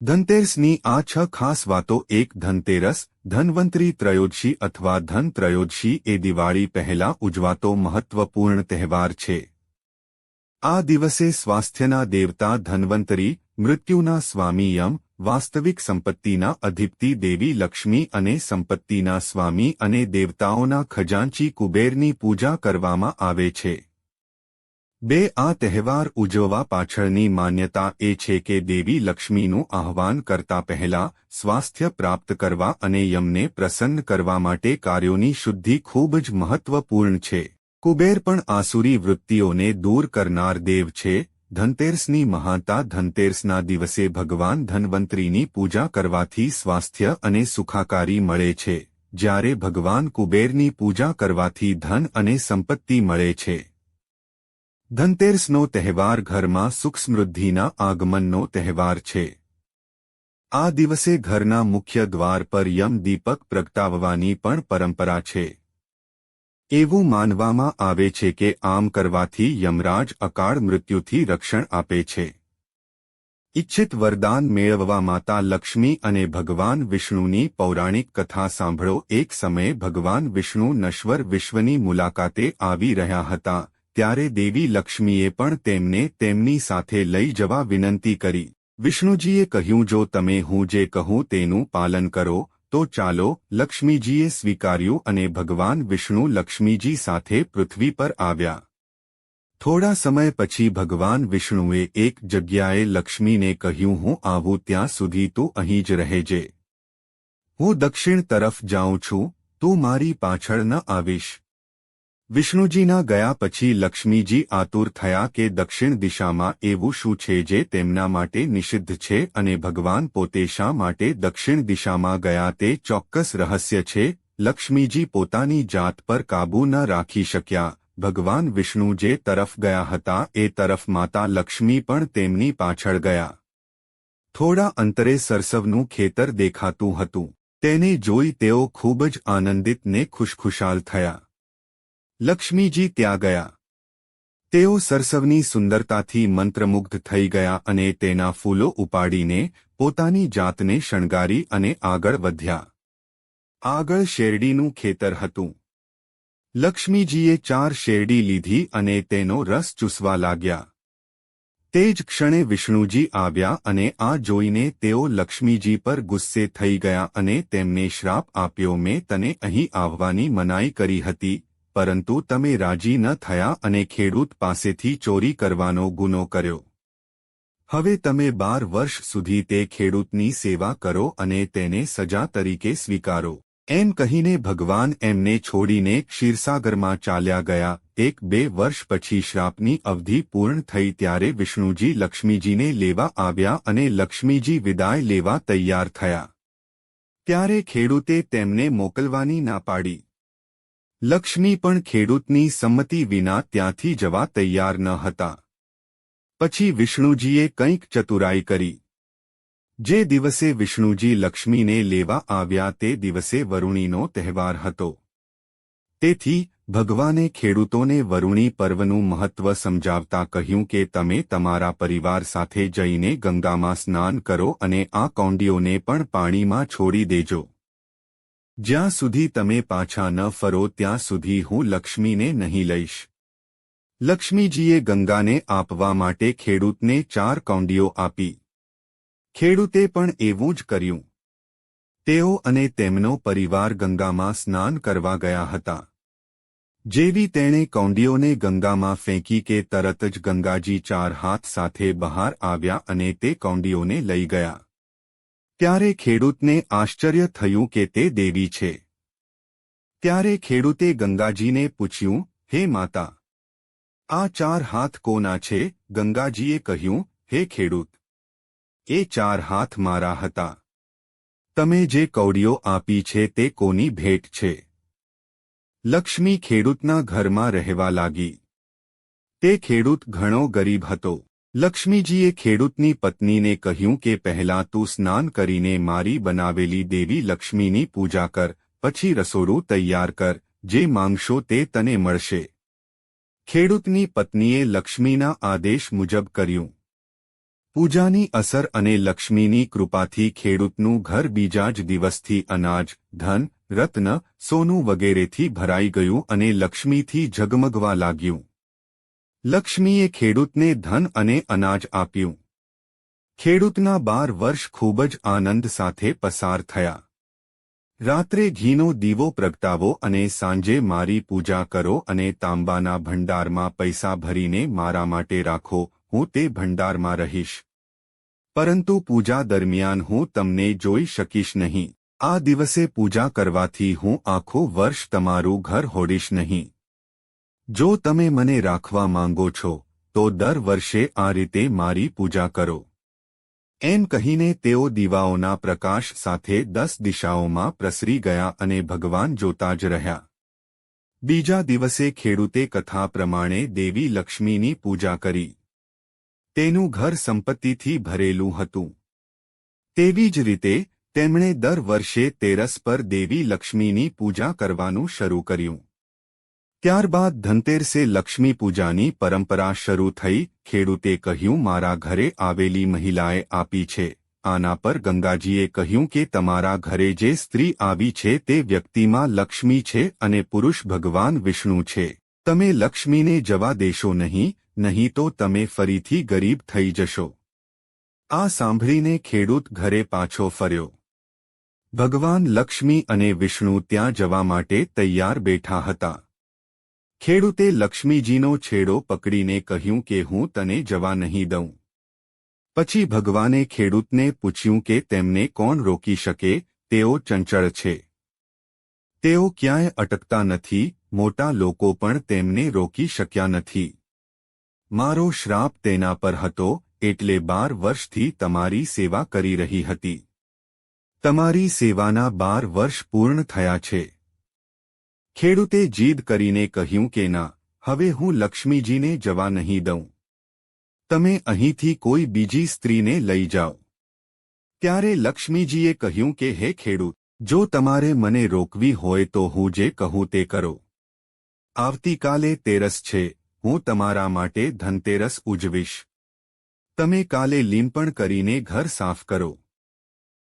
ધનતેરસની આ 6 ખાસ વાતો. 1. ધનતેરસ ધન્વંતરી ત્રયોદશી અથવા ધન ત્રયોદશી એ દિવાળી પહેલા ઉજવાતો મહત્વપૂર્ણ તહેવાર છે. આ દિવસે સ્વાસ્થ્યના દેવતા ધન્વંતરી, મૃત્યુના સ્વામી યમ, વાસ્તવિક સંપત્તિના અધિપતિ દેવી લક્ષ્મી અને સંપત્તિના સ્વામી અને દેવતાઓના ખજાનચી કુબેરની પૂજા કરવામાં આવે છે. 2. આ તહેવાર ઉજવવા પાછળની માન્યતા એ છે કે દેવી લક્ષ્મીનું આહ્વાન કરતા પહેલા સ્વાસ્થ્ય પ્રાપ્ત કરવા અને યમને પ્રસન્ન કરવા માટે કાર્યોની શુદ્ધિ ખૂબ જ મહત્વપૂર્ણ છે. કુબેર પણ આસુરી વૃત્તિઓને દૂર કરનાર દેવ છે. ધનતેરસની મહાનતા. ધનતેરસના દિવસે ભગવાન ધન્વંતરીની પૂજા કરવાથી સ્વાસ્થ્ય અને સુખાકારી મળે છે, જ્યારે ભગવાન કુબેરની પૂજા કરવાથી ધન અને સંપત્તિ મળે છે. ધનતેરસનો તહેવાર ઘરમાં સુખ સમૃદ્ધિના આગમનનો તહેવાર છે. આ દિવસે ઘરના મુખ્ય દ્વાર પર યમ દીપક પ્રગટાવવાની પણ પરંપરા છે. એવું માનવામાં આવે છે કે આમ કરવાથી યમરાજ અકાળ મૃત્યુથી રક્ષણ આપે છે. ઇચ્છિત વરદાન મેળવવા માતા લક્ષ્મી અને ભગવાન વિષ્ણુની પૌરાણિક કથા સાંભળો. એક સમયે ભગવાન વિષ્ણુ નશ્વર વિશ્વની મુલાકાતે આવી રહ્યા હતા, ત્યારે દેવી લક્ષ્મીએ પણ તેમને તેમની સાથે લઈ જવા વિનંતી કરી. વિષ્ણુજીએ કહ્યું, જો તમે હું જે કહું તેનું પાલન કરો તો ચાલો. લક્ષ્મીજીએ સ્વીકાર્યું અને ભગવાન વિષ્ણુ લક્ષ્મીજી સાથે પૃથ્વી પર આવ્યા. થોડા સમય પછી ભગવાન વિષ્ણુએ એક જગ્યાએ લક્ષ્મીને કહ્યું, હું આવું ત્યાં સુધી તું અહીં જ રહેજે. હું દક્ષિણ તરફ જાઉં છું, તું મારી પાછળ ન આવીશ. વિષ્ણુજીના ગયા પછી લક્ષ્મીજી આતુર થયા કે દક્ષિણ દિશામાં એવું શું છે જે તેમના માટે નિષિદ્ધ છે અને ભગવાન પોતે શા માટે દક્ષિણ દિશામાં ગયા તે ચોક્કસ રહસ્ય છે. લક્ષ્મીજી પોતાની જાત પર કાબૂ ન રાખી શક્યા. ભગવાન વિષ્ણુ જે તરફ ગયા હતા એ તરફ માતા લક્ષ્મી પણ તેમની પાછળ ગયા. થોડા અંતરે સરસવનું ખેતર દેખાતું હતું. તેને જોઈ તેઓ ખૂબ જ આનંદિત ને ખુશખુશાલ થયા. લક્ષ્મીજી ત્યાં ગયા. તેઓ સરસવની સુંદરતાથી મંત્રમુગ્ધ થઈ ગયા અને તેના ફૂલો ઉપાડીને પોતાની જાતને શણગારી અને આગળ વધ્યા. આગળ શેરડીનું ખેતર હતું. લક્ષ્મીજીએ 4 શેરડી લીધી અને તેનો રસ ચૂસવા લાગ્યા. તે જ ક્ષણે વિષ્ણુજી આવ્યા અને આ જોઈને તેઓ લક્ષ્મીજી પર ગુસ્સે થઈ ગયા અને તેમને શ્રાપ આપ્યો, મેં તને અહીં આવવાની મનાઈ કરી હતી, પરંતુ તમે રાજી ન થયા અને ખેડૂત પાસેથી ચોરી કરવાનો ગુનો કર્યો. હવે તમે 12 વર્ષ સુધી તે ખેડૂતની સેવા કરો અને તેને સજા તરીકે સ્વીકારો. એમ કહીને ભગવાન એમને છોડીને ક્ષીરસાગરમાં ચાલ્યા ગયા. 1-2 વર્ષ પછી શ્રાપની અવધિ પૂર્ણ થઈ ત્યારે વિષ્ણુજી લક્ષ્મીજીને લેવા આવ્યા અને લક્ષ્મીજી વિદાય લેવા તૈયાર થયા. ત્યારે ખેડૂતે તેમને મોકલવાની ના પાડી. લક્ષ્મી પણ ખેડૂતની સંમતિ વિના ત્યાંથી જવા તૈયાર ન હતા. પછી વિષ્ણુજીએ કંઈક ચતુરાઈ કરી. જે દિવસે વિષ્ણુજી લક્ષ્મીને લેવા આવ્યા તે દિવસે વરુણીનો તહેવાર હતો. તેથી ભગવાને ખેડૂતોને વરુણી પર્વનું મહત્વ સમજાવતા કહ્યું કે તમે તમારા પરિવાર સાથે જઈને ગંગામાં સ્નાન કરો અને આ કૌંડીઓને પણ પાણીમાં છોડી દેજો. જ્યાં સુધી તમે પાછા ન ફરો ત્યાં સુધી હું લક્ષ્મીને નહીં લઈશ. લક્ષ્મીજીએ ગંગાને આપવા માટે ખેડૂતને 4 કૌંડીઓ આપી. ખેડૂતે પણ એવું જ કર્યું. તેઓ અને તેમનો પરિવાર ગંગામાં સ્નાન કરવા ગયા હતા. જેવી તેણે કૌંડીઓને ગંગામાં ફેંકી કે તરત જ ગંગાજી 4 હાથ સાથે બહાર આવ્યા અને તે કૌંડીઓને લઈ ગયા. ત્યારે ખેડૂતને આશ્ચર્ય થયું કે તે દેવી છે. ત્યારે ખેડૂતે ગંગાજીને પૂછ્યું, હે માતા, આ 4 હાથ કોના છે? ગંગાજીએ કહ્યું, હે ખેડૂત, એ 4 હાથ મારા હતા. તમે જે કૌડીઓ આપી છે તે કોની ભેટ છે? લક્ષ્મી ખેડૂતના ઘરમાં રહેવા લાગી. તે ખેડૂત ઘણો ગરીબ હતો. લક્ષ્મીજીએ ખેડૂતની પત્નીને કહ્યું કે પહેલાં તું સ્નાન કરીને મારી બનાવેલી દેવી લક્ષ્મીની પૂજા કર, પછી રસોડું તૈયાર કર, જે માંગશો તે તને મળશે. ખેડૂતની પત્નીએ લક્ષ્મીના આદેશ મુજબ કર્યું. પૂજાની અસર અને લક્ષ્મીની કૃપાથી ખેડૂતનું ઘર બીજા જ દિવસથી અનાજ, ધન, રત્ન, સોનું વગેરેથી ભરાઈ ગયું અને લક્ષ્મીથી ઝગમગવા લાગ્યું. લક્ષ્મીએ ખેડૂતને ધન અને અનાજ આપ્યું. ખેડૂતના 12 વર્ષ ખૂબ જ આનંદ સાથે પસાર થયા. રાત્રે ઘીનો દીવો પ્રગટાવો અને સાંજે મારી પૂજા કરો અને તાંબાના ભંડારમાં પૈસા ભરીને મારા માટે રાખો, હું તે ભંડારમાં રહીશ. પરંતુ પૂજા દરમિયાન હું તમને જોઈ શકીશ નહીં. આ દિવસે પૂજા કરવાથી હું આખું વર્ષ તમારું ઘર હોડીશ નહીં. જો તમે મને રાખવા માંગો છો તો દર વર્ષે આ રીતે મારી પૂજા કરો. એમ કહીને તેઓ દીવાઓના પ્રકાશ સાથે 10 દિશાઓમાં પ્રસરી ગયા અને ભગવાન જોતા જ રહ્યા. બીજા દિવસે ખેડૂતે કથા પ્રમાણે દેવી લક્ષ્મીની પૂજા કરી. તેનું ઘર સંપત્તિથી ભરેલું હતું. તેવી જ રીતે તેમણે દર વર્ષે તેરસ પર દેવી લક્ષ્મીની પૂજા કરવાનું શરૂ કર્યું. ત્યારબાદ ધનતેરસે લક્ષ્મી પૂજાની પરંપરા શરૂ થઈ. ખેડૂતે કહ્યું, મારા ઘરે આવેલી મહિલાએ આપી છે. આના પર ગંગાજીએ કહ્યું કે તમારા ઘરે જે સ્ત્રી આવી છે તે વ્યક્તિમાં લક્ષ્મી છે અને પુરુષ ભગવાન વિષ્ણુ છે. તમે લક્ષ્મીને જવા દેશો નહીં, નહીં તો તમે ફરીથી ગરીબ થઈ જશો. આ સાંભળીને ખેડૂત ઘરે પાછો ફર્યો. ભગવાન લક્ષ્મી અને વિષ્ણુ ત્યાં જવા માટે તૈયાર બેઠા હતા. ખેડૂતે લક્ષ્મીજીનો છેડો પકડીને કહ્યું કે હું તને જવા નહીં દઉં. પછી ભગવાને ખેડૂતને પૂછ્યું કે તેમને કોણ રોકી શકે? તેઓ ચંચળ છે. તેઓ ક્યાંય અટકતા નથી. મોટા લોકો પણ તેમને રોકી શક્યા નથી. મારો શ્રાપ તેના પર હતો, એટલે 12 વર્ષથી તમારી સેવા કરી રહી હતી. તમારી સેવાના 12 વર્ષ પૂર્ણ થયા છે. ખેડૂતે જીદ કરીને કહ્યું કે ના, હવે હું લક્ષ્મીજીને જવા નહીં દઉં. તમે અહીંથી કોઈ બીજી સ્ત્રીને લઈ જાઓ. ત્યારે લક્ષ્મીજીએ કહ્યું કે હે ખેડૂત, જો તમારે મને રોકવી હોય તો હું જે કહું તે કરો. આવતીકાલે તેરસ છે, હું તમારા માટે ધનતેરસ ઉજવીશ. તમે કાલે લીંપણ કરીને ઘર સાફ કરો.